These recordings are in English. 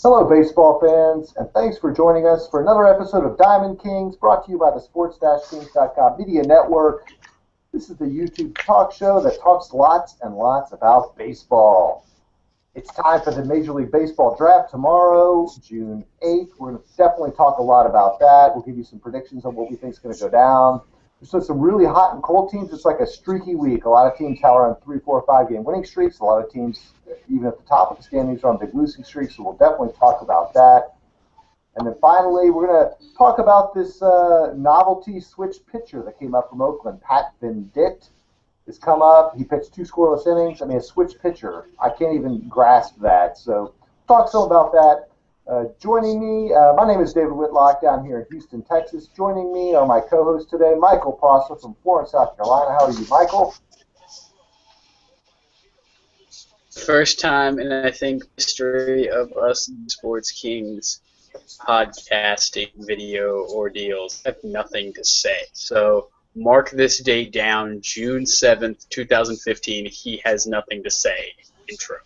Hello, baseball fans, and thanks for joining us for another episode of Diamond Kings, brought to you by the Sports-Kings.com Media Network. This is the YouTube talk show that talks lots and lots about baseball. It's time for the Major League Baseball draft tomorrow, June 8th. We're going to definitely talk a lot about that. We'll give you some predictions on what we think is going to go down. There's some really hot and cold teams. It's like a streaky week. A lot of teams have on 3, 4, 5-game winning streaks. A lot of teams, even at the top of the standings, are on big losing streaks, so we'll definitely talk about that. And then finally, we're going to talk about this novelty switch pitcher that came up from Oakland. Pat Venditte has come up. He pitched 2 scoreless innings. I mean, a switch pitcher. I can't even grasp that. So talk some about that. Joining me, my name is David Whitlock down here in Houston, Texas. Joining me are my co-hosts today, Michael Prosser from Florence, South Carolina. How are you, Michael? First time in, I think, history of us Sports Kings podcasting video ordeals. I have nothing to say. So mark this date down, June 7th, 2015. He has nothing to say. Intro.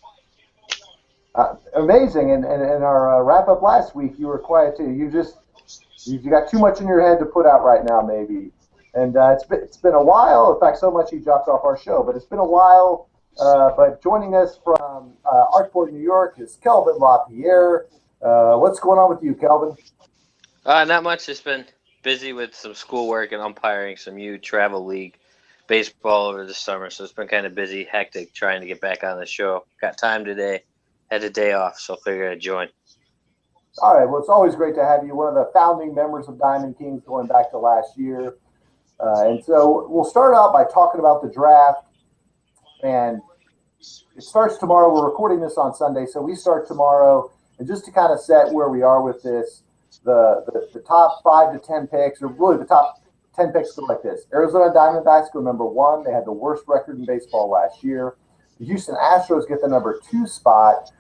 Amazing, and in our wrap-up last week, you were quiet too. You got too much in your head to put out right now, maybe. And it's been a while. In fact, so much he dropped off our show, but it's been a while. But joining us from Archport, New York, is Kelvin LaPierre. What's going on with you, Kelvin? Not much. Just been busy with some schoolwork and umpiring some U travel league baseball over the summer, so it's been kind of busy, hectic, trying to get back on the show. Got time today. Had a day off, so figured I'd join. All right. Well, it's always great to have you, one of the founding members of Diamond Kings going back to last year. And so we'll start out by talking about the draft. And it starts tomorrow. We're recording this on Sunday, so we start tomorrow. And just to kind of set where we are with this, the top 5 to 10 picks, or really the top 10 picks go like this. Arizona Diamondbacks go number 1. They had the worst record in baseball last year. The Houston Astros get the number 2 spot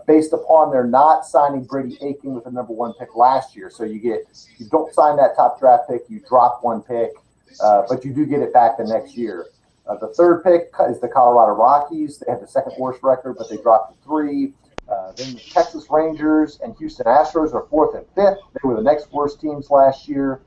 based upon their not signing Brady Aiken with the number 1 pick last year. So you don't sign that top draft pick, you drop 1 pick, but you do get it back the next year. The 3rd pick is the Colorado Rockies. They had the 2nd worst record, but they dropped to 3. Then the Texas Rangers and Houston Astros are 4th and 5th. They were the next worst teams last year.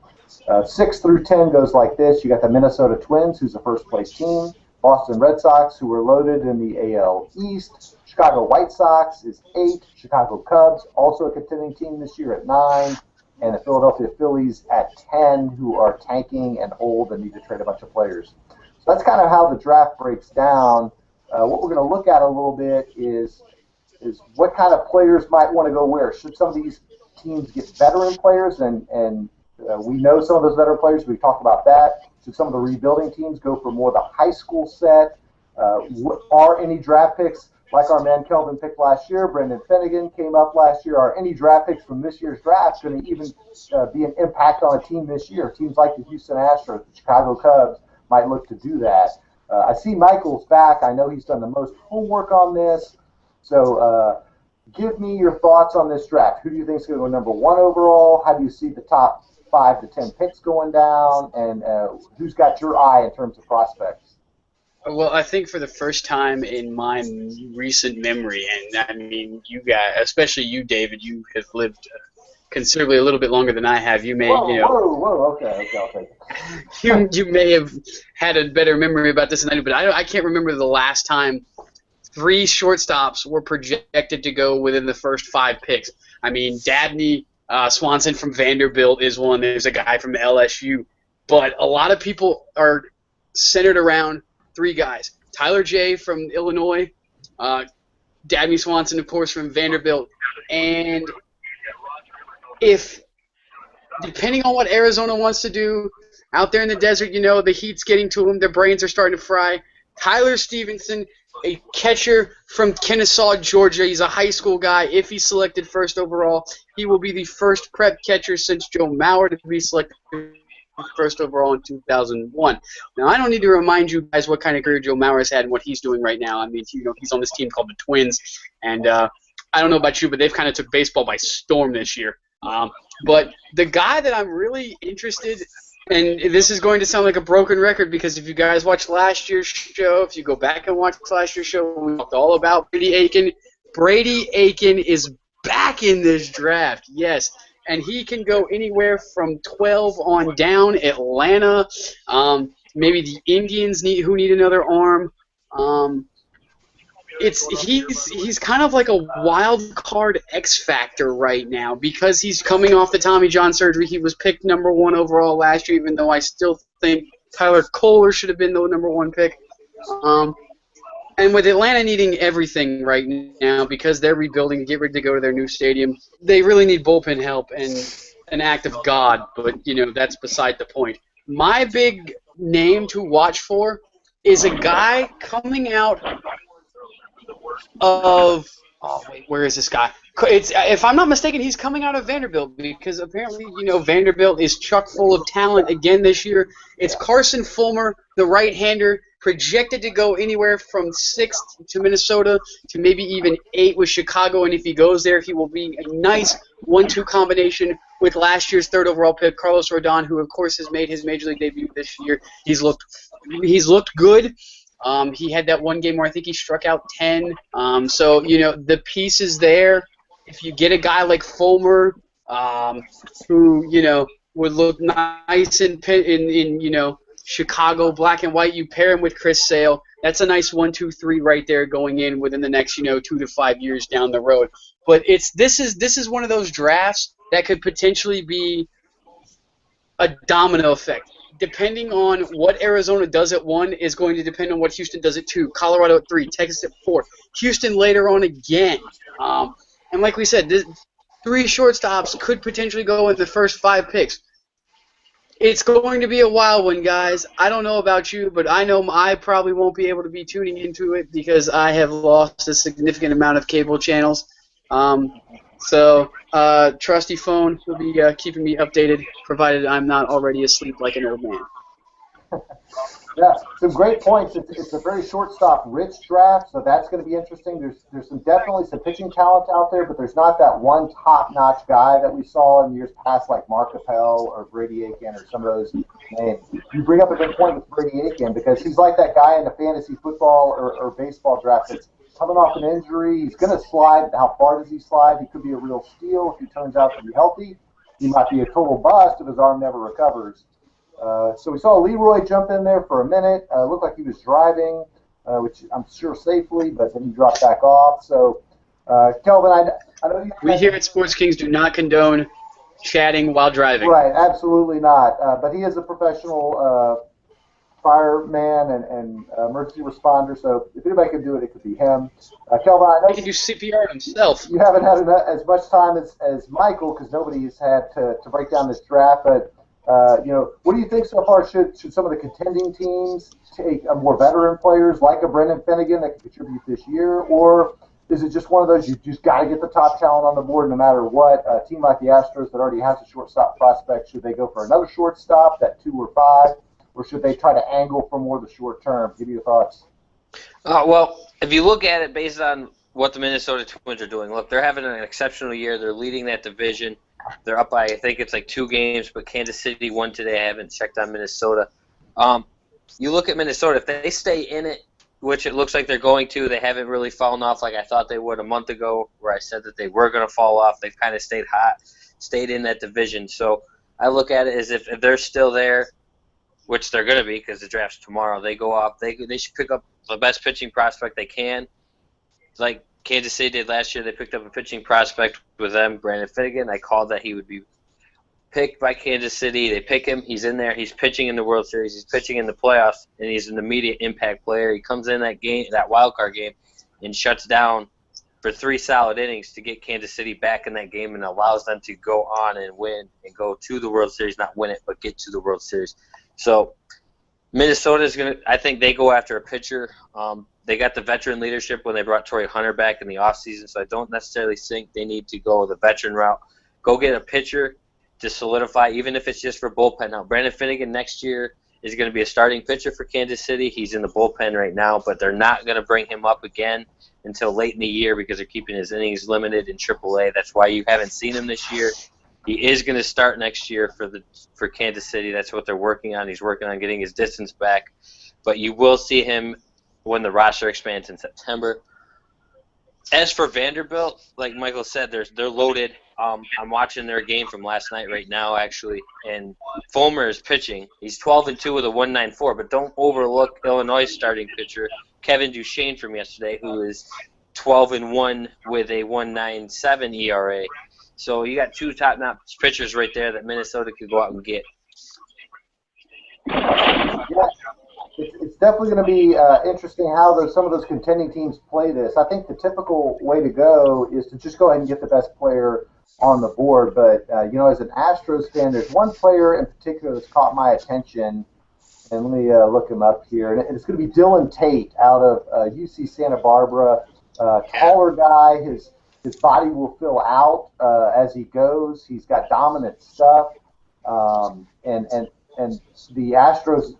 6 through 10 goes like this. You got the Minnesota Twins, who's the first place team. Boston Red Sox, who were loaded in the AL East. Chicago White Sox is 8. Chicago Cubs, also a contending team this year, at 9. And the Philadelphia Phillies at 10, who are tanking and old and need to trade a bunch of players. So that's kind of how the draft breaks down. What we're going to look at a little bit is what kind of players might want to go where. Should some of these teams get veteran players, and we know some of those veteran players, we talked about that. Should some of the rebuilding teams go for more of the high school set? Are any draft picks, like our man Kelvin picked last year, Brendan Finnegan came up last year, are any draft picks from this year's draft going to even be an impact on a team this year? Teams like the Houston Astros, the Chicago Cubs might look to do that. I see Michael's back. I know he's done the most homework on this. So give me your thoughts on this draft. Who do you think is going to go number 1 overall? How do you see the top 5 to 10 picks going down, and who's got your eye in terms of prospects? Well, I think for the first time in my recent memory, and I mean, you guys, especially you, David, you have lived considerably a little bit longer than I have. You may, okay. you may have had a better memory about this than I do, but I can't remember the last time 3 shortstops were projected to go within the first 5 picks. I mean, Dabney Swanson from Vanderbilt is one. There's a guy from LSU. But a lot of people are centered around 3 guys. Tyler J. from Illinois, Dabney Swanson, of course, from Vanderbilt. And depending on what Arizona wants to do, out there in the desert, the heat's getting to them. Their brains are starting to fry. Tyler Stevenson, a catcher from Kennesaw, Georgia. He's a high school guy. If he's selected first overall, he will be the first prep catcher since Joe Mauer to be selected first overall in 2001. Now, I don't need to remind you guys what kind of career Joe Mauer has had and what he's doing right now. I mean, he's on this team called the Twins, and I don't know about you, but they've kind of took baseball by storm this year. But the guy that I'm really interested, and this is going to sound like a broken record because if you guys watched last year's show, if you go back and watch last year's show, we talked all about Brady Aiken. Brady Aiken is back in this draft. Yes. And he can go anywhere from 12 on down. Atlanta, maybe the Indians who need another arm. He's kind of like a wild card X factor right now because he's coming off the Tommy John surgery. He was picked number 1 overall last year, even though I still think Tyler Kohler should have been the number 1 pick. And with Atlanta needing everything right now because they're rebuilding to get ready to go to their new stadium, they really need bullpen help and an act of God, but, that's beside the point. My big name to watch for is a guy coming out of where is this guy? If I'm not mistaken, he's coming out of Vanderbilt because apparently, Vanderbilt is chock full of talent again this year. It's Carson Fullmer, the right-hander, projected to go anywhere from 6th to Minnesota to maybe even 8 with Chicago, and if he goes there, he will be a nice 1-2 combination with last year's 3rd overall pick, Carlos Rodon, who of course has made his major league debut this year. He's looked good. He had that one game where I think he struck out 10. So, the pieces there. If you get a guy like Fulmer, who, would look nice in Chicago black and white, you pair him with Chris Sale. That's a nice 1, 2, 3 right there going in within the next, 2 to 5 years down the road. But this is one of those drafts that could potentially be a domino effect. Depending on what Arizona does at 1 is going to depend on what Houston does at 2, Colorado at 3, Texas at 4, Houston later on again. And like we said, 3 shortstops could potentially go in the first 5 picks. It's going to be a wild one, guys. I don't know about you, but I know I probably won't be able to be tuning into it because I have lost a significant amount of cable channels. So trusty phone will be keeping me updated, provided I'm not already asleep like an old man. Yeah, some great points. It's a very shortstop-rich draft, so that's going to be interesting. There's definitely some pitching talent out there, but there's not that one top-notch guy that we saw in years past, like Mark Appel or Brady Aiken or some of those names. You bring up a good point with Brady Aiken because he's like that guy in the fantasy football or baseball draft that's coming off an injury. He's going to slide. How far does he slide? He could be a real steal if he turns out to be healthy. He might be a total bust if his arm never recovers. So we saw Leroy jump in there for a minute. Looked like he was driving, which I'm sure safely, but then he dropped back off. So, Kelvin, I know we here at Sports Kings do not condone chatting while driving. Right, absolutely not. But he is a professional fireman and emergency responder, so if anybody can do it, it could be him. Kelvin, I know he can do CPR himself. You haven't had as much time as Michael because nobody has had to break down this draft, but what do you think so far? Should some of the contending teams take more veteran players like a Brendan Finnegan that can contribute this year, or is it just one of those you just got to get the top talent on the board no matter what? A team like the Astros that already has a shortstop prospect, should they go for another shortstop at 2 or 5, or should they try to angle for more of the short term? Give me your thoughts. Well, if you look at it based on what the Minnesota Twins are doing, look, they're having an exceptional year. They're leading that division. They're up by, I think it's like 2 games, but Kansas City won today. I haven't checked on Minnesota. You look at Minnesota, if they stay in it, which it looks like they're going to, they haven't really fallen off like I thought they would a month ago where I said that they were going to fall off. They've kind of stayed hot, stayed in that division. So I look at it as if they're still there, which they're going to be because the draft's tomorrow, they go off. They should pick up the best pitching prospect they can. Like Kansas City did last year, they picked up a pitching prospect with them, Brandon Finnegan. I called that he would be picked by Kansas City. They pick him. He's in there. He's pitching in the World Series. He's pitching in the playoffs, and he's an immediate impact player. He comes in that game, that wild card game, and shuts down for 3 solid innings to get Kansas City back in that game and allows them to go on and win and go to the World Series, not win it, but get to the World Series. So Minnesota's going to – I think they go after a pitcher. They got the veteran leadership when they brought Torrey Hunter back in the offseason, so I don't necessarily think they need to go the veteran route. Go get a pitcher to solidify, even if it's just for bullpen. Now, Brandon Finnegan next year is going to be a starting pitcher for Kansas City. He's in the bullpen right now, but they're not going to bring him up again until late in the year because they're keeping his innings limited in AAA. That's why you haven't seen him this year. He is going to start next year for Kansas City. That's what they're working on. He's working on getting his distance back. But you will see him when the roster expands in September. As for Vanderbilt, like Michael said, they're loaded. I'm watching their game from last night right now, actually, and Fullmer is pitching. He's 12-2 with a 1.94, but don't overlook Illinois starting pitcher Kevin Duchesne from yesterday, who is 12-1 with a 1.97 ERA. So you got two top-notch pitchers right there that Minnesota could go out and get. Yeah, it's definitely going to be interesting how some of those contending teams play this. I think the typical way to go is to just go ahead and get the best player on the board. But, as an Astros fan, there's one player in particular that's caught my attention. And let me look him up here. And it's going to be Dylan Tate out of UC Santa Barbara. Taller guy. His body will fill out as he goes. He's got dominant stuff. And the Astros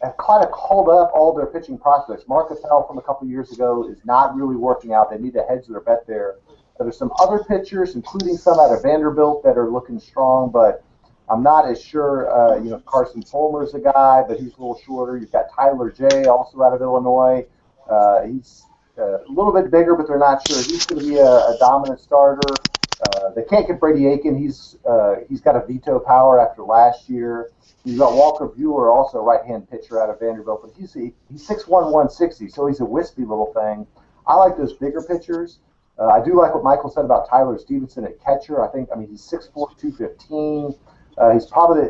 have kind of called up all their pitching prospects. Mark Appel from a couple of years ago is not really working out. They need to hedge their bet there. There's some other pitchers, including some out of Vanderbilt, that are looking strong, but I'm not as sure. Carson Fullmer is a guy, but he's a little shorter. You've got Tyler J., also out of Illinois. He's a little bit bigger, but they're not sure. He's going to be a dominant starter. They can't get Brady Aiken. He's got a veto power after last year. You've got Walker Buehler, also a right-hand pitcher out of Vanderbilt, but he's 6'1", 160, so he's a wispy little thing. I like those bigger pitchers. I do like what Michael said about Tyler Stevenson at catcher. He's 6'4", 215.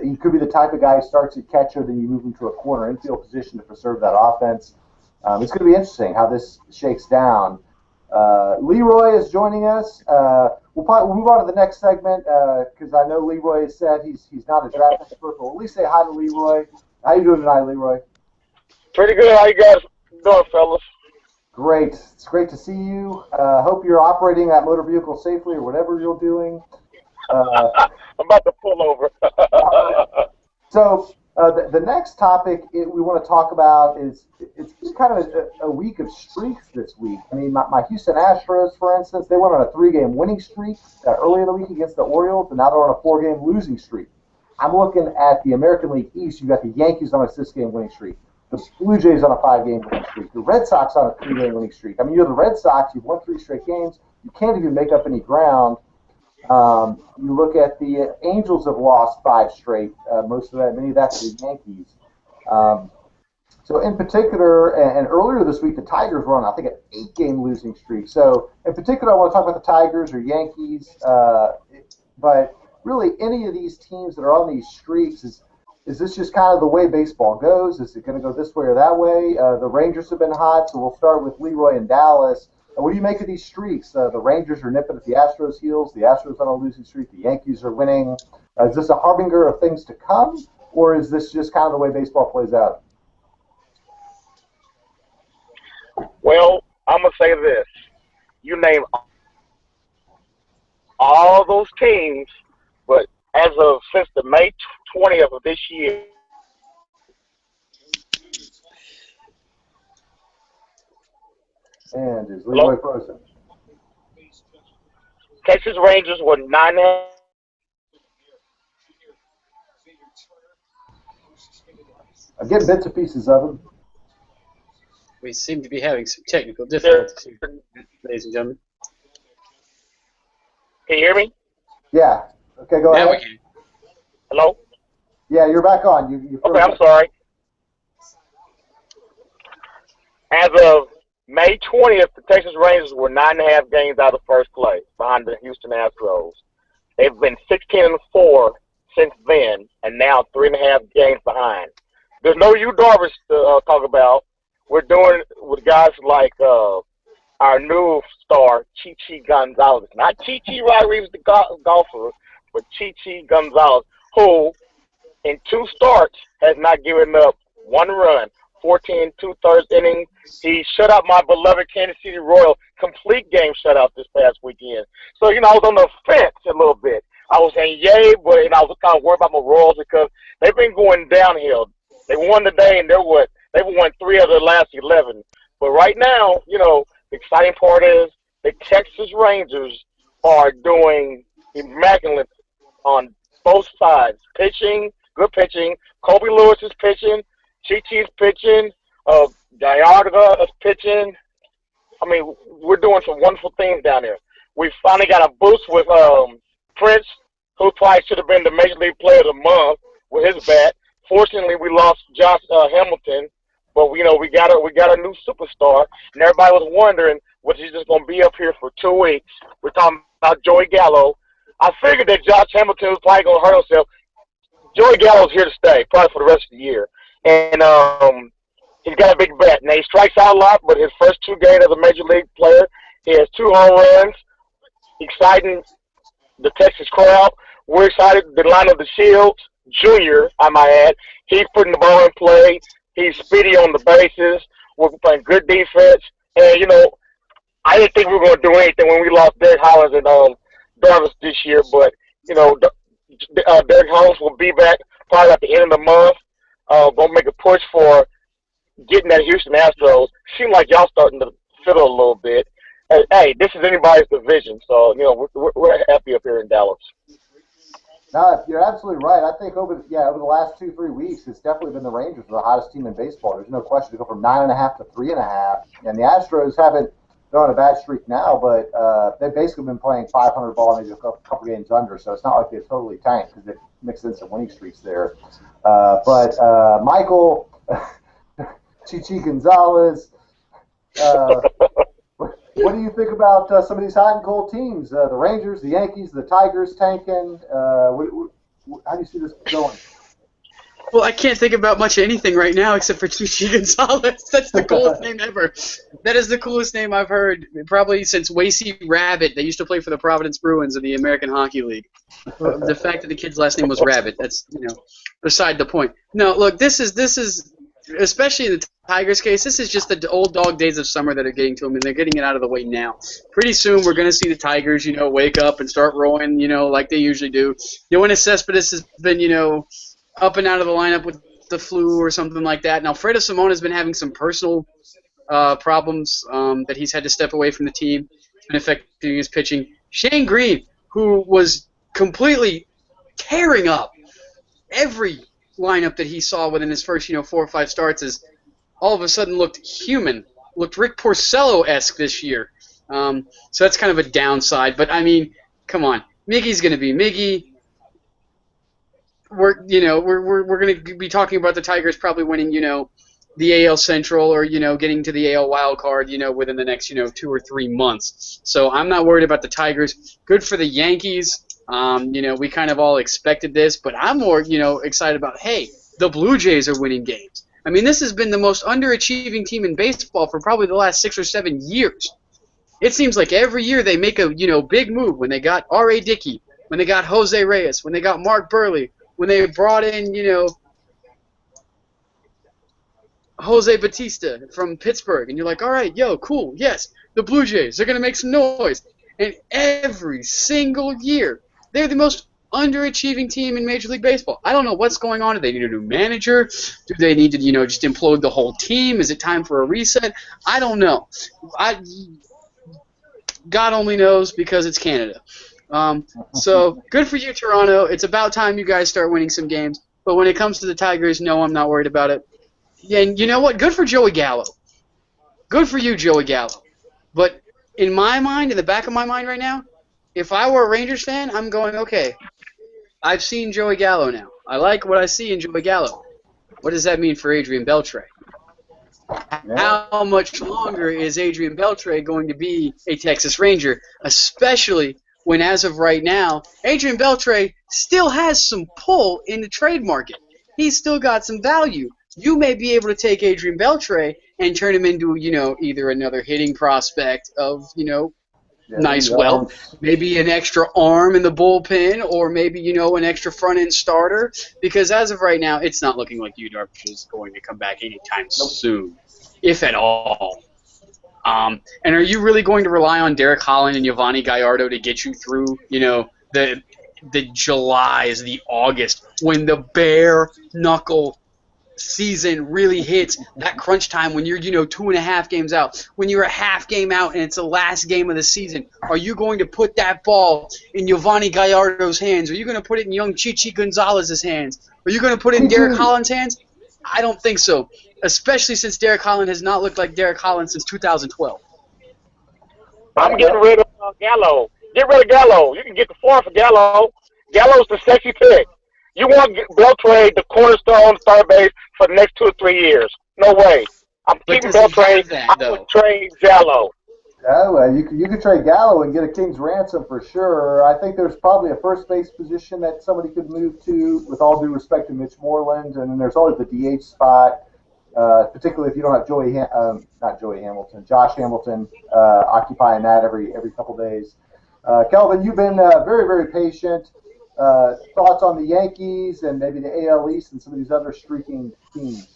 He could be the type of guy who starts at catcher, then you move him to a corner infield position to preserve that offense. It's going to be interesting how this shakes down. Leroy is joining us. We'll move on to the next segment because I know Leroy has said he's not a draft expert, but we'll at least say hi to Leroy. How you doing tonight, Leroy? Pretty good. How you guys doing, fellas? Great. It's great to see you. Hope you're operating that motor vehicle safely or whatever you're doing. I'm about to pull over. So the next topic we want to talk about is it's been kind of a week of streaks this week. I mean, my Houston Astros, for instance, they went on a 3-game winning streak earlier in the week against the Orioles, and now they're on a 4-game losing streak. I'm looking at the American League East. You've got the Yankees on a 6-game winning streak. The Blue Jays on a 5-game winning streak. The Red Sox on a 3-game winning streak. I mean, you're the Red Sox. You've won 3 straight games. You can't even make up any ground. You look at the Angels have lost 5 straight. Many of that to the Yankees. So in particular, and earlier this week, the Tigers were on, I think, an 8-game losing streak. So in particular, I want to talk about the Tigers or Yankees. But really, any of these teams that are on these streaks, is this just kind of the way baseball goes? Is it going to go this way or that way? The Rangers have been hot, so we'll start with Leroy in Dallas. What do you make of these streaks? The Rangers are nipping at the Astros' heels. The Astros on a losing streak. The Yankees are winning. Is this a harbinger of things to come, or is this just kind of the way baseball plays out? Well, I'm going to say this. You name all those teams, but since the May 20th of this year, and is Leroy frozen? Texas Rangers were 9.5. I'm getting bits and pieces of them. We seem to be having some technical difficulties here, ladies and gentlemen. Can you hear me? Yeah. Okay, go ahead. Now we can. Hello? Yeah, you're back on. You Okay, I'm sorry. As of May 20th, the Texas Rangers were 9.5 games out of first place behind the Houston Astros. They've been 16-4 since then, and now 3.5 games behind. There's no Yu Darvish to talk about. We're doing with guys like our new star, Chichi Gonzalez. Not Chichi Rodriguez, the golfer, but Chichi Gonzalez, who in 2 starts has not given up 1 run. 14 2/3 innings. He shut out my beloved Kansas City Royals, complete game shutout this past weekend. So, I was on the fence a little bit. I was saying yay, but I was kind of worried about my Royals because they've been going downhill. They won today, and they've won 3 of their last 11. But right now, the exciting part is the Texas Rangers are doing immaculate on both sides. Pitching, good pitching. Kobe Lewis is pitching. Chi-Chi's pitching. Gallardo is pitching. I mean, we're doing some wonderful things down there. We finally got a boost with Prince, who probably should have been the Major League Player of the Month with his bat. Fortunately, we lost Josh Hamilton, but we got a new superstar, and everybody was wondering, was he just going to be up here for 2 weeks? We're talking about Joey Gallo. I figured that Josh Hamilton was probably going to hurt himself. Joey Gallo's here to stay, probably for the rest of the year, and he's got a big bat. Now, he strikes out a lot, but his first 2 games as a Major League player, he has 2 home runs, exciting the Texas crowd. We're excited. The line of the Shields, Junior, I might add, he's putting the ball in play. He's speedy on the bases. We're playing good defense. And, I didn't think we were going to do anything when we lost Derek Hollins and Darvish this year. But, Derek Hollins will be back probably at the end of the month. Going to make a push for getting that Houston Astros. Seems like y'all starting to fiddle a little bit. Hey, this is anybody's division. So, we're happy up here in Dallas. No, you're absolutely right. I think over the last 2-3 weeks, it's definitely been the Rangers, the hottest team in baseball. There's no question to go from 9.5 to 3.5, and the Astros haven't. They're on a bad streak now, but they've basically been playing 500 ball, maybe a couple games under. So it's not like they've totally tanked because they've mixed in some winning streaks there. But Michael, Chichi Gonzalez. What do you think about some of these hot and cold teams? The Rangers, the Yankees, the Tigers tanking. How do you see this going? Well, I can't think about much of anything right now except for Chichi Gonzalez. That's the coolest name ever. That is the coolest name I've heard probably since Wasey Rabbit. They used to play for the Providence Bruins of the American Hockey League. The fact that the kid's last name was Rabbit, that's beside the point. No, look, this is especially in the Tigers case, this is just the old dog days of summer that are getting to them, and they're getting it out of the way now. Pretty soon we're going to see the Tigers, wake up and start rolling, like they usually do. Yoenis Cespedes has been, up and out of the lineup with the flu or something like that. Now, Alfredo Simon has been having some personal problems that he's had to step away from the team. It's been affecting his pitching. Shane Green, who was completely tearing up every lineup that he saw within his first, 4 or 5 starts, is all of a sudden looked human, looked Rick Porcello-esque this year. So that's kind of a downside. But, I mean, come on. Miggy's going to be Miggy. We're going to be talking about the Tigers probably winning, the AL Central or, getting to the AL wild card, within the next, 2 or 3 months. So I'm not worried about the Tigers. Good for the Yankees. We kind of all expected this, but I'm more, excited about, hey, the Blue Jays are winning games. I mean, this has been the most underachieving team in baseball for probably the last 6 or 7 years. It seems like every year they make a, big move when they got R.A. Dickey, when they got Jose Reyes, when they got Mark Burley, when they brought in, Jose Batista from Pittsburgh, and you're like, all right, cool, yes, the Blue Jays, they're going to make some noise. And every single year, they're the most underachieving team in Major League Baseball. I don't know what's going on. Do they need a new manager? Do they need to, just implode the whole team? Is it time for a reset? I don't know. God only knows because it's Canada. So good for you, Toronto. It's about time you guys start winning some games. But when it comes to the Tigers, no, I'm not worried about it. And you know what? Good for Joey Gallo. Good for you, Joey Gallo. But in my mind, in the back of my mind right now, if I were a Rangers fan, I'm going, okay, I've seen Joey Gallo now. I like what I see in Joey Gallo. What does that mean for Adrian Beltre? Yeah. How much longer is Adrian Beltre going to be a Texas Ranger, especially when, as of right now, Adrian Beltre still has some pull in the trade market. He's still got some value. You may be able to take Adrian Beltre and turn him into, either another hitting prospect of, nice wealth, maybe an extra arm in the bullpen, or maybe, an extra front-end starter. Because as of right now, it's not looking like Darvish is going to come back anytime soon, if at all. And are you really going to rely on Derek Holland and Yovani Gallardo to get you through, the Julys, the August, when the bare knuckle season really hits, that crunch time when you're 2.5 games out, when you're a half game out and it's the last game of the season? Are you going to put that ball in Yovani Gallardo's hands? Are you going to put it in young Chichi Gonzalez's hands? Are you going to put it in Derek Holland's hands? I don't think so, especially since Derek Holland has not looked like Derek Holland since 2012. I'm getting rid of Gallo. Get rid of Gallo. You can get the fourth for Gallo. Gallo's the sexy pick. You want Beltray, the cornerstone third base for the next 2 or 3 years? No way. I'm But keeping does he Beltray. have that, I though? would trade Gallo. Yeah, well, you could trade Gallo and get a king's ransom for sure. I think there's probably a first base position that somebody could move to, with all due respect to Mitch Moreland, and then there's always the DH spot, particularly if you don't have Josh Hamilton occupying that every couple days. Kelvin, you've been very, very patient. Thoughts on the Yankees and maybe the AL East and some of these other streaking teams?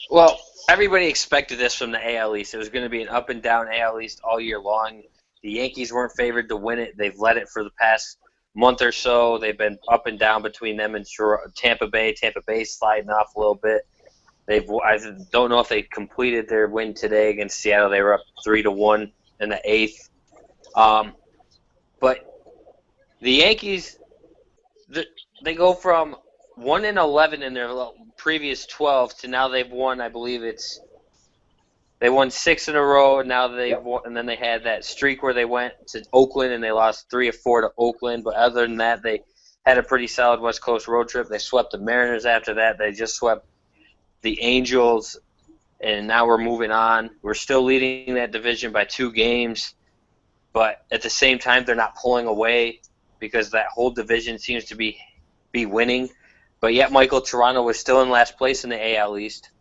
Well, everybody expected this from the AL East. It was going to be an up and down AL East all year long. The Yankees weren't favored to win it. They've led it for the past month or so. They've been up and down between them and Tampa Bay. Tampa Bay sliding off a little bit. I don't know if they completed their win today against Seattle. They were up 3-1 in the eighth. But the Yankees, they go from 1-11 in their previous 12 to now they've won. I believe they won 6 in a row, and now they've won, and then they had that streak where they went to Oakland and they lost 3 or 4 to Oakland. But other than that, they had a pretty solid West Coast road trip. They swept the Mariners after that. They just swept the Angels, and now we're moving on. We're still leading that division by 2 games, but at the same time, they're not pulling away because that whole division seems to be winning. But yet, Michael, Toronto was still in last place in the AL East,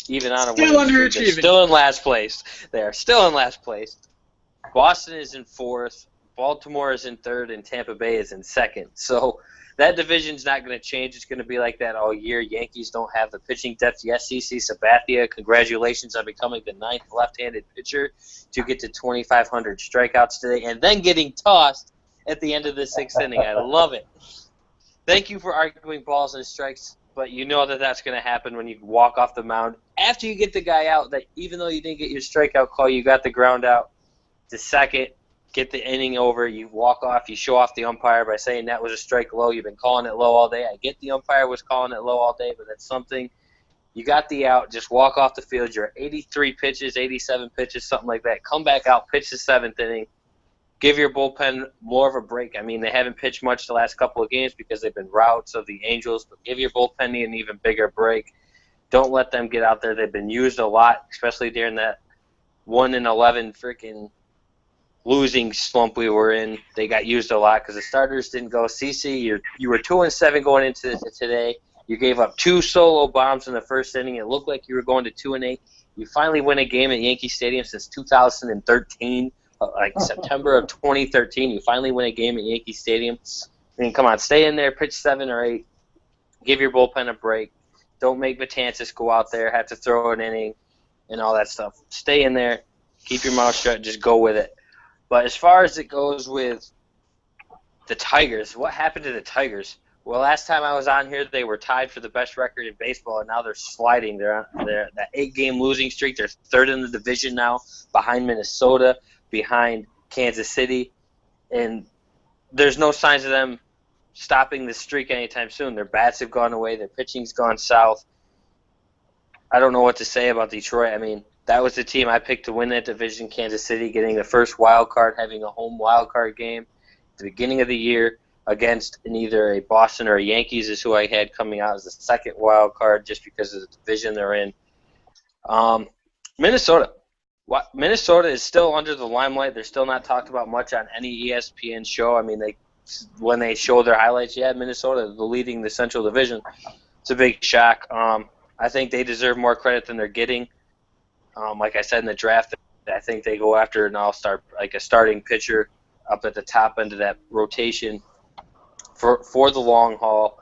even on a winning streak. They're still in last place. They are still in last place. Boston is in 4th, Baltimore is in 3rd, and Tampa Bay is in 2nd. So that division's not going to change. It's going to be like that all year. Yankees don't have the pitching depth. Yes, CC Sabathia, congratulations on becoming the 9th left-handed pitcher to get to 2,500 strikeouts today, and then getting tossed at the end of the 6th inning. I love it. Thank you for arguing balls and strikes, but you know that that's going to happen when you walk off the mound. After you get the guy out, that even though you didn't get your strikeout call, you got the ground out to second, get the inning over, you walk off, you show off the umpire by saying that was a strike low. You've been calling it low all day. I get the umpire was calling it low all day, but that's something. You got the out, just walk off the field. You're 83 pitches, 87 pitches, something like that. Come back out, pitch the 7th inning. Give your bullpen more of a break. I mean, they haven't pitched much the last couple of games because they've been routes of the Angels, but give your bullpen an even bigger break. Don't let them get out there. They've been used a lot, especially during that 1-11 freaking losing slump we were in. They got used a lot because the starters didn't go. CC, you were 2-7 going into today. You gave up 2 solo bombs in the first inning. It looked like you were going to 2-8. You finally win a game at Yankee Stadium since 2013. Like September of 2013, you finally win a game at Yankee Stadium. I mean, come on, stay in there, pitch 7 or 8, give your bullpen a break. Don't make Betances go out there, have to throw an inning, and all that stuff. Stay in there, keep your mouth shut, just go with it. But as far as it goes with the Tigers, what happened to the Tigers? Well, last time I was on here, they were tied for the best record in baseball, and now they're sliding. They're that 8-game losing streak. They're 3rd in the division now, behind Minnesota, behind Kansas City, and there's no signs of them stopping the streak anytime soon. Their bats have gone away. Their pitching's gone south. I don't know what to say about Detroit. I mean, that was the team I picked to win that division, Kansas City, getting the first wild card, having a home wild card game at the beginning of the year against either a Boston or a Yankees is who I had coming out as the second wild card just because of the division they're in. Minnesota is still under the limelight. They're still not talked about much on any ESPN show. I mean, when they show their highlights, Minnesota leading the Central Division. It's a big shock. I think they deserve more credit than they're getting. Like I said in the draft, I think they go after an all-star, like a starting pitcher up at the top end of that rotation for the long haul,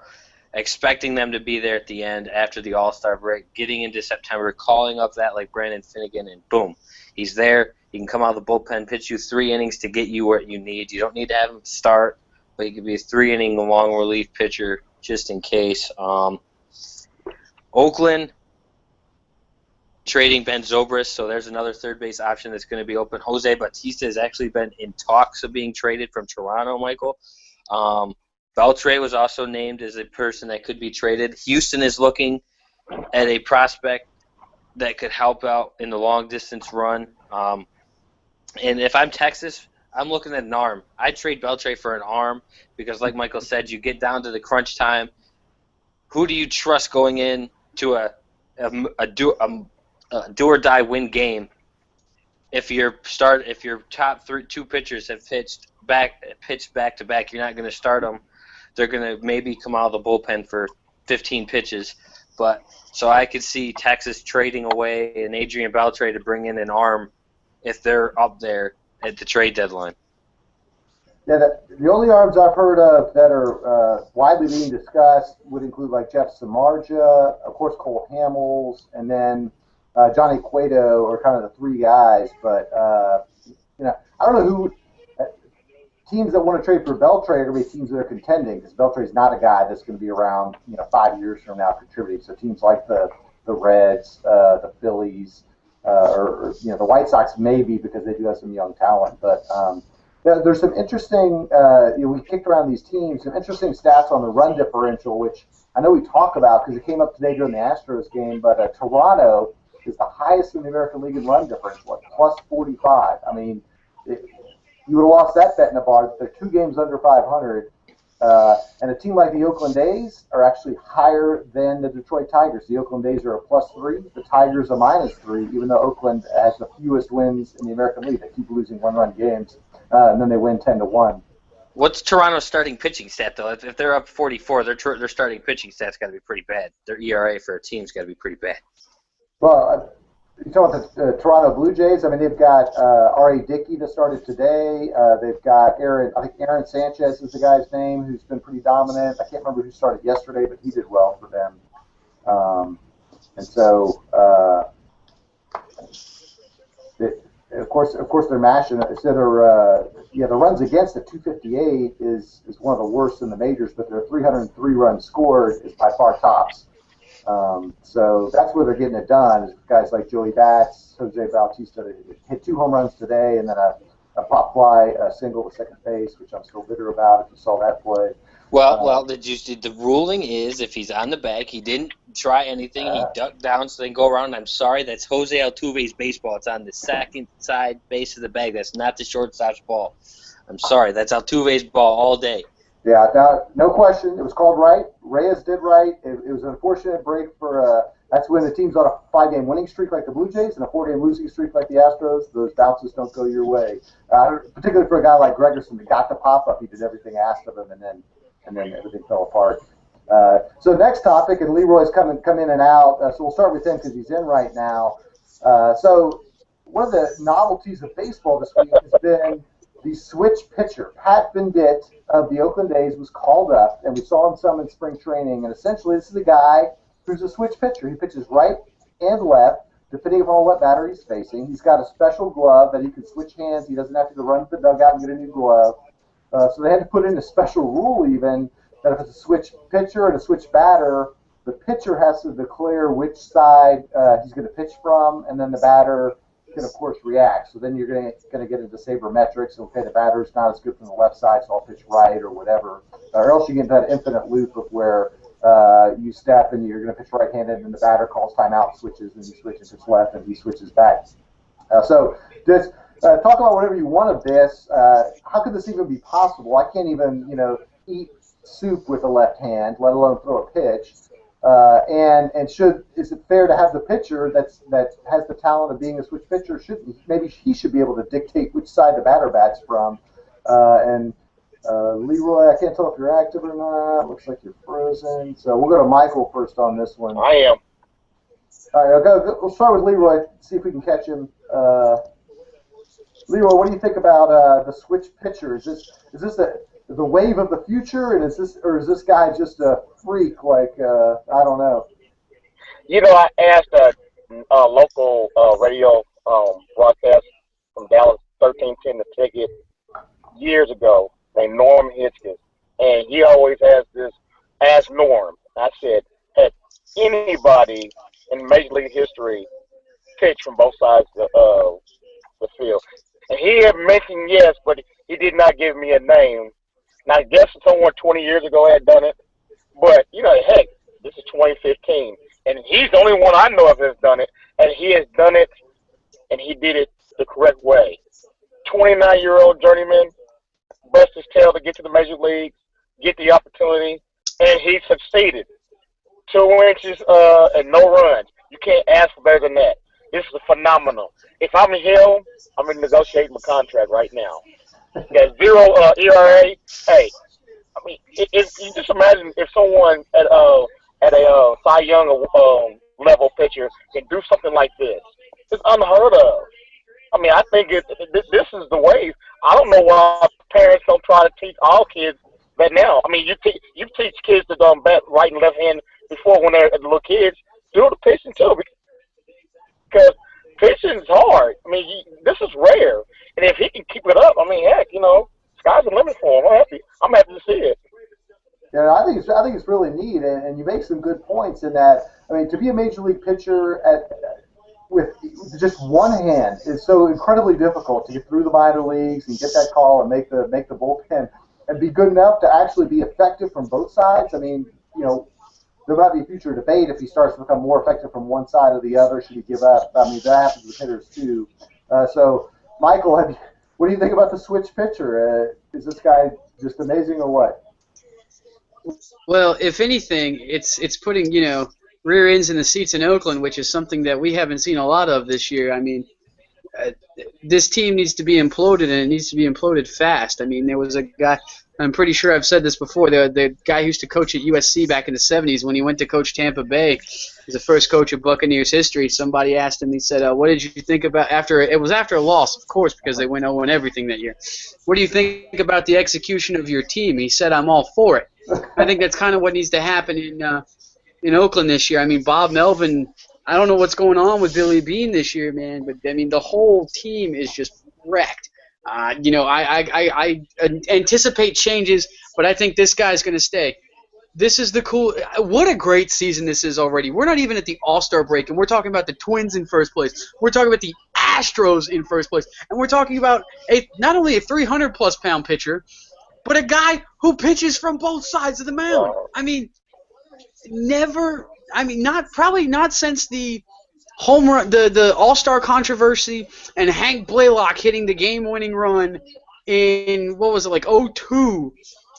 expecting them to be there at the end after the all-star break, getting into September, calling up that like Brandon Finnegan, and boom, he's there. He can come out of the bullpen, pitch you 3 innings to get you what you need. You don't need to have him start, but he could be a 3-inning long relief pitcher just in case. Oakland trading Ben Zobrist, so there's another third base option that's going to be open. Jose Bautista has actually been in talks of being traded from Toronto, Michael. Beltre was also named as a person that could be traded. Houston is looking at a prospect that could help out in the long-distance run. And if I'm Texas, I'm looking at an arm. I'd trade Beltre for an arm because, like Michael said, you get down to the crunch time. Who do you trust going in to a do or die win game? If your top two pitchers have pitched back to back, you're not going to start them. They're going to maybe come out of the bullpen for 15 pitches. But so I could see Texas trading away an Adrian Beltre to bring in an arm if they're up there at the trade deadline. Yeah, the only arms I've heard of that are widely being discussed would include like Jeff Samardzija, of course Cole Hamels, and then Johnny Cueto are kind of the three guys. But I don't know who teams that want to trade for Beltre are going to be teams that are contending because Beltre's not a guy that's going to be around 5 years from now contributing. So teams like the Reds, the Phillies, or the White Sox maybe because they do have some young talent, but. There's some interesting, we kicked around these teams, some interesting stats on the run differential, which I know we talk about because it came up today during the Astros game, but Toronto is the highest in the American League in run differential at plus 45. I mean, you would have lost that bet in a bar. They're 2 games under 500. And a team like the Oakland A's are actually higher than the Detroit Tigers. The Oakland A's are a plus 3. The Tigers are minus 3, even though Oakland has the fewest wins in the American League. They keep losing one-run games. And then they win 10-1. What's Toronto's starting pitching stat though? If they're up 44, their starting pitching stat's got to be pretty bad. Their ERA for a team's got to be pretty bad. Well, you talk about the Toronto Blue Jays. I mean, they've got R.A. Dickey that started today. They've got Aaron Sanchez is the guy's name, who's been pretty dominant. I can't remember who started yesterday, but he did well for them. And so. Of course, they're mashing it. So the runs against at 258 is one of the worst in the majors, but their 303 runs scored is by far tops. So that's where they're getting it done. Is guys like Joey Bats, Jose Bautista hit 2 home runs today, and then a pop fly single to second base, which I'm still bitter about. If you saw that play. The ruling is if he's on the bag, he didn't try anything, he ducked down so they can go around. I'm sorry, that's Jose Altuve's baseball. It's on the second side base of the bag. That's not the shortstop's ball. I'm sorry, that's Altuve's ball all day. Yeah, no question. It was called right. Reyes did right. It was an unfortunate break for that's when the team's on a 5-game winning streak like the Blue Jays and a 4-game losing streak like the Astros. Those bounces don't go your way. Particularly for a guy like Gregerson that got the pop-up. He did everything asked of him, and then everything fell apart. So next topic, and Leroy's come in and out. So we'll start with him because he's in right now. So one of the novelties of baseball this week has been the switch pitcher. Pat Venditte of the Oakland A's was called up, and we saw him some in spring training. And essentially, this is a guy who's a switch pitcher. He pitches right and left, depending upon what batter he's facing. He's got a special glove that he can switch hands. He doesn't have to go run to the dugout and get a new glove. So they had to put in a special rule even that if it's a switch pitcher and a switch batter, the pitcher has to declare which side he's going to pitch from, and then the batter can, of course, react. So then you're going to get into sabermetrics. Okay, the batter's not as good from the left side, so I'll pitch right or whatever. Or else you get into that infinite loop of where you step and you're going to pitch right-handed, and the batter calls timeout, switches, and you switch and pitch left, and he switches back. So just talk about whatever you want of this. How could this even be possible? I can't even, eat soup with the left hand, let alone throw a pitch. And is it fair to have the pitcher that has the talent of being a switch pitcher? Maybe he should be able to dictate which side the batter bats from. Leroy, I can't tell if you're active or not. Looks like you're frozen. So we'll go to Michael first on this one. I am. All right, we'll start with Leroy. See if we can catch him. Leroy, what do you think about the switch pitcher? Is this the wave of the future, and is this guy just a freak? Like I don't know. I asked a local radio broadcast from Dallas 1310 to ticket years ago named Norm Hitchens, and he always has this. Ask Norm. I said, has anybody in Major League history pitched from both sides of the field? And he had mentioned yes, but he did not give me a name. Now, I guess someone 20 years ago had done it, but, heck, this is 2015, and he's the only one I know of that's done it, and he has done it, and he did it the correct way. 29-year-old journeyman, bust his tail to get to the major leagues, get the opportunity, and he succeeded. 2 inches and no runs. You can't ask for better than that. This is phenomenal. If I'm him, I'm going to negotiate my contract right now. He got 0 ERA. Hey, I mean, if you just imagine if someone at a Cy Young level pitcher can do something like this. It's unheard of. I mean, I think this is the way. I don't know why parents don't try to teach all kids that now. I mean, you teach kids to bat right and left hand before when they're little kids. Do the pitching too, because pitching is hard. I mean, this is rare, and if he can keep it up, I mean, heck, sky's the limit for him. I'm happy to see it. Yeah, I think it's really neat, and you make some good points in that. I mean, to be a major league pitcher with just one hand is so incredibly difficult to get through the minor leagues and get that call and make the bullpen and be good enough to actually be effective from both sides. I mean, there might be a future debate if he starts to become more effective from one side or the other. Should he give up? I mean, that happens with hitters too. So, Michael, what do you think about the switch pitcher? Is this guy just amazing or what? Well, if anything, it's putting rear ends in the seats in Oakland, which is something that we haven't seen a lot of this year. I mean, this team needs to be imploded, and it needs to be imploded fast. I mean, there was a guy, I'm pretty sure I've said this before, the guy who used to coach at USC back in the 70s when he went to coach Tampa Bay. He was the first coach of Buccaneers history. Somebody asked him, he said, what did you think about after a loss, of course, because they went 0-1 everything that year. What do you think about the execution of your team? He said, I'm all for it. I think that's kind of what needs to happen in Oakland this year. I mean, Bob Melvin, I don't know what's going on with Billy Beane this year, man, but I mean, the whole team is just wrecked. I anticipate changes, but I think this guy's going to stay. This is what a great season this is already. We're not even at the All-Star break, and we're talking about the Twins in first place. We're talking about the Astros in first place, and we're talking about not only a 300-plus pound pitcher, but a guy who pitches from both sides of the mound. I mean, probably not since the home run, the All-Star controversy and Hank Blaylock hitting the game-winning run in, what was it, like 2002,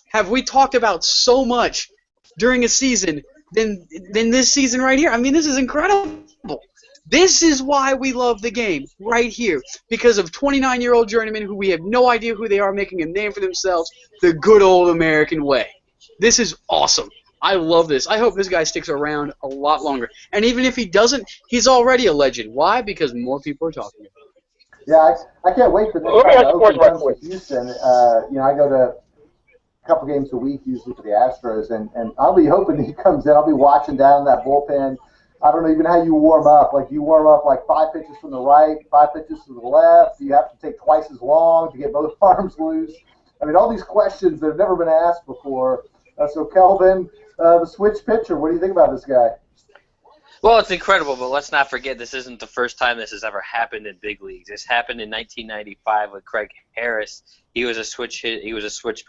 have we talked about so much during a season than this season right here. I mean, this is incredible. This is why we love the game right here, because of 29-year-old journeymen who we have no idea who they are, making a name for themselves the good old American way. This is awesome. I love this. I hope this guy sticks around a lot longer. And even if he doesn't, he's already a legend. Why? Because more people are talking about it. Yeah, I can't wait for the next time Oakland comes to Houston. I go to a couple games a week usually for the Astros, and I'll be hoping he comes in. I'll be watching down in that bullpen. I don't know even how you warm up. Like, you warm up like 5 pitches from the right, 5 pitches to the left. You have to take twice as long to get both arms loose. I mean, all these questions that have never been asked before. So, Kelvin, the switch pitcher, what do you think about this guy? Well, it's incredible, but let's not forget this isn't the first time this has ever happened in big leagues. This happened in 1995 with Craig Harris. He was a switch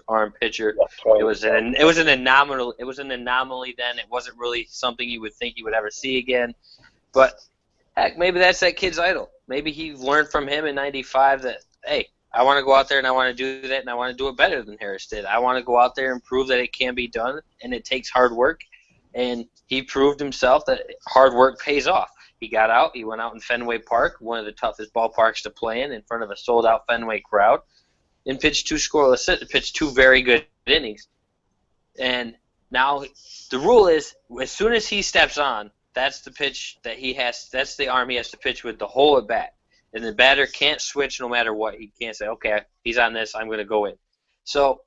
arm pitcher. It was an anomaly then. It wasn't really something you would think you would ever see again. But heck, maybe that's that kid's idol. Maybe he learned from him in 95 that, hey, I want to go out there and I want to do that, and I want to do it better than Harris did. I want to go out there and prove that it can be done, and it takes hard work. And he proved himself that hard work pays off. He got out. He went out in Fenway Park, one of the toughest ballparks to play in front of a sold-out Fenway crowd, and pitched 2 scoreless, pitched 2 very good innings. And now the rule is, as soon as he steps on, that's the pitch that he has. That's the arm he has to pitch with the whole at bat. And the batter can't switch no matter what. He can't say, okay, he's on this, I'm going to go in. So,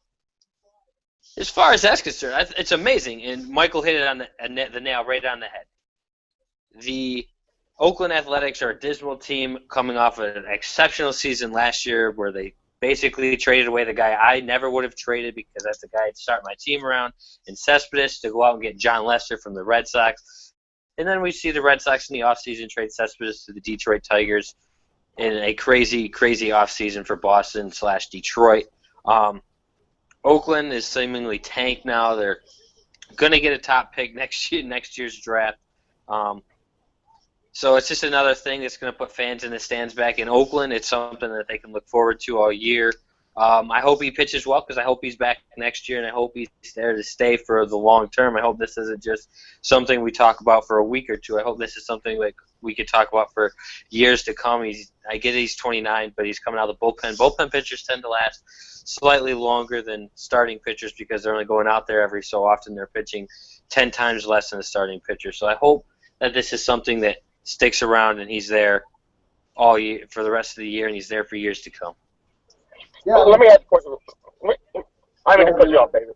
as far as that's concerned, it's amazing, and Michael hit it on the nail right on the head. The Oakland Athletics are a dismal team coming off an exceptional season last year where they basically traded away the guy I never would have traded because that's the guy I'd start my team around, in Cespedes, to go out and get John Lester from the Red Sox. And then we see the Red Sox in the offseason trade Cespedes to the Detroit Tigers in a crazy, crazy offseason for Boston/Detroit. Oakland is seemingly tanked now. They're going to get a top pick next year's draft. So it's just another thing that's going to put fans in the stands back in Oakland. It's something that they can look forward to all year. I hope he pitches well because I hope he's back next year, and I hope he's there to stay for the long term. I hope this isn't just something we talk about for a week or two. I hope this is something like we could talk about for years to come. I get he's 29, but he's coming out of the bullpen. Bullpen pitchers tend to last slightly longer than starting pitchers because they're only going out there every so often. They're pitching 10 times less than a starting pitcher. So I hope that this is something that sticks around and he's there all year for the rest of the year, and he's there for years to come. Yeah. Well, let me ask a question. I'm going to cut you off, David.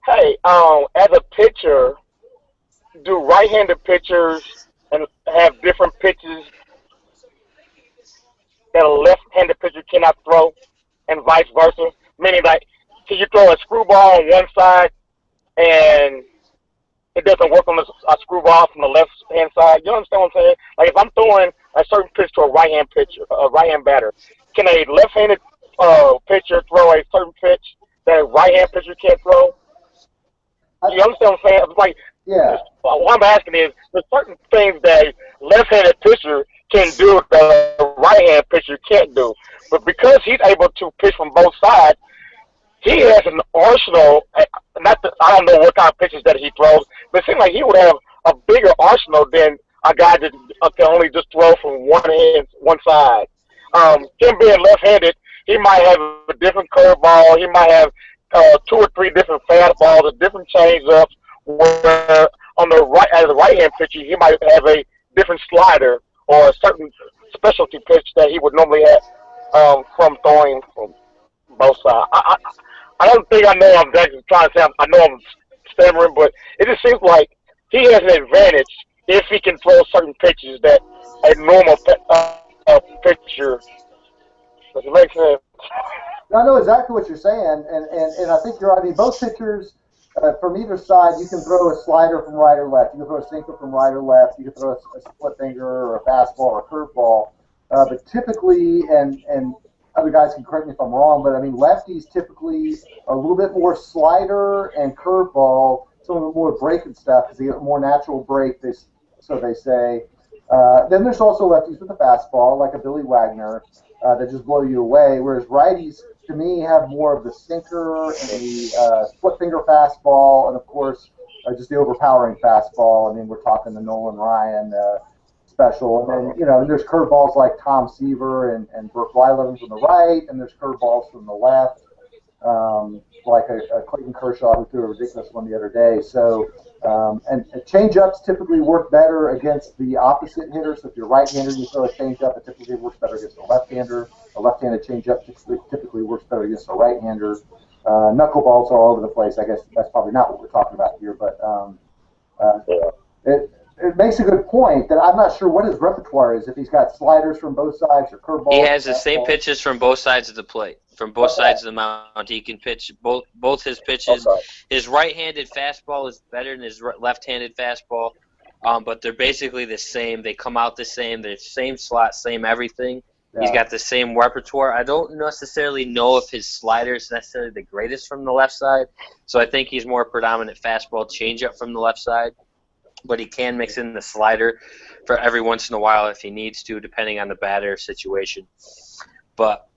Hey, as a pitcher, do right-handed pitchers have different pitches that a left-handed pitcher cannot throw, and vice versa? Meaning, like, can you throw a screwball on one side and it doesn't work on a screwball from the left-hand side? You understand what I'm saying? Like, if I'm throwing a certain pitch to a right-hand pitcher, a right-hand batter, can a left-handed pitcher throw a certain pitch that a right-hand pitcher can't throw? You understand what I'm saying? It's like, Yeah. what I'm asking is, there's certain things that a left-handed pitcher can do that a right-hand pitcher can't do. But because he's able to pitch from both sides, he has an arsenal. I don't know what kind of pitches that he throws, but it seems like he would have a bigger arsenal than a guy that can only just throw from one side. Him being left-handed, he might have a different curveball. He might have 2 or 3 different fastballs, a different changeups. Where on the right, as a right-hand pitcher, he might have a different slider or a certain specialty pitch that he would normally have from throwing from both sides. I don't think I know I'm actually trying to say. I know I'm stammering, but it just seems like he has an advantage if he can throw certain pitches that a normal pitcher. Does it make sense? I know exactly what you're saying, and I think you're right. I mean, both pitchers from either side, you can throw a slider from right or left. You can throw a sinker from right or left. You can throw a split finger or a fastball or a curveball. But typically, and other guys can correct me if I'm wrong, but I mean, lefties typically a little bit more slider and curveball, some of the more breaking stuff because they get a more natural break, so they say. Then there's also lefties with a fastball, like a Billy Wagner, that just blow you away, whereas righties, to me, have more of the sinker and the split finger fastball, and of course, just the overpowering fastball. I mean, we're talking the Nolan Ryan special, and then there's curveballs like Tom Seaver and Burke Blyleven from the right, and there's curveballs from the left, like a Clayton Kershaw who threw a ridiculous one the other day. So, and change-ups typically work better against the opposite hitter. So if you're right-hander, you throw a change-up, it typically works better against a left-hander. A left-handed change-up typically works better against a right-hander. Knuckleballs are all over the place. I guess that's probably not what we're talking about here, but it makes a good point that I'm not sure what his repertoire is, if he's got sliders from both sides or curveballs. He has the same pitches from both sides of the plate, from both sides of the mound. He can pitch both his pitches. Okay. His right-handed fastball is better than his left-handed fastball, but they're basically the same. They come out the same. They're the same slot, same everything. Yeah. He's got the same repertoire. I don't necessarily know if his slider is necessarily the greatest from the left side, so I think he's more predominant fastball changeup from the left side. But he can mix in the slider for every once in a while if he needs to, depending on the batter situation. But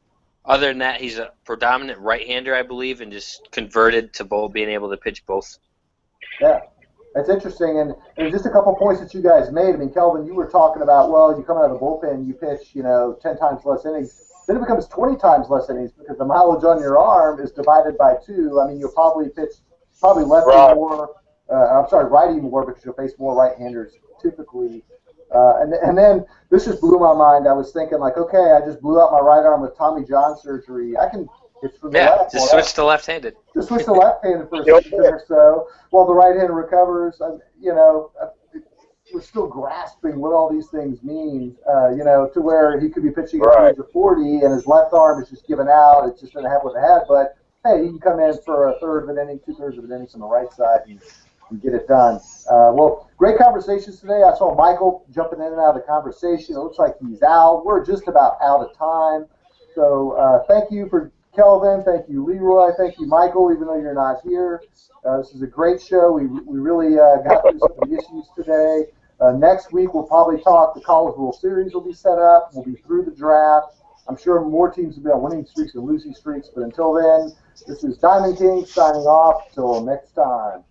other than that, he's a predominant right-hander, I believe, and just converted to being able to pitch both. Yeah, that's interesting. And there's just a couple points that you guys made. I mean, Kelvin, you were talking about, well, you come out of the bullpen, you pitch, 10 times less innings. Then it becomes 20 times less innings because the mileage on your arm is divided by 2. I mean, you'll probably pitch lefty more. Righty more because you'll face more right-handers typically. And then this just blew my mind. I was thinking, like, okay, I just blew out my right arm with Tommy John surgery. I can pitch from the left. Just switch to left-handed. Just switch to left-handed for a season or so while the right-hand recovers. We're still grasping what all these things mean, to where he could be pitching at the age of 40 and his left arm is just giving out. It's just going to have what it had. But, hey, he can come in for a third of an inning, 2/3 of an inning from the right side and get it done. Well, great conversations today. I saw Michael jumping in and out of the conversation. It looks like he's out. We're just about out of time. So thank you for Kelvin. Thank you, Leroy. Thank you, Michael, even though you're not here. This is a great show. We really got through some of the issues today. Next week, we'll probably talk. The College World Series will be set up. We'll be through the draft. I'm sure more teams will be on winning streaks and losing streaks. But until then, this is Diamond King signing off. Till next time.